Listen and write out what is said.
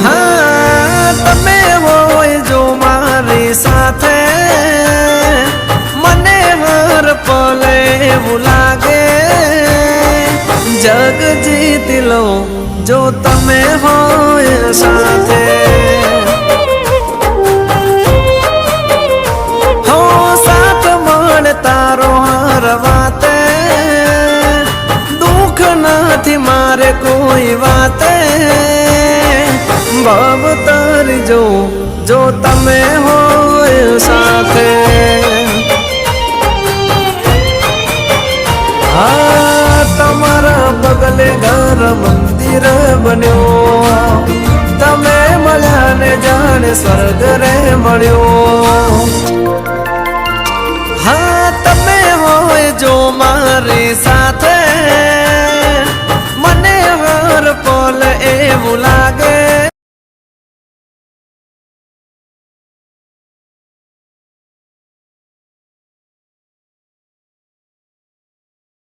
हाँ तमे होय जो मारी साथे मने हर पले એવું લાગે जग जीत लो जो तमे होय साथे हो साथ मळ तारो हर वाते दुख નથી मारे कोई वाते भव तारी जो तमे होय साथे हाँ तमारा बगले घर मंदिर बन्यो तमे मळ्या ने जाने स्वर्ग रे मळ्यो हाँ तमे होय जो मारी साथे मने हर पल એવું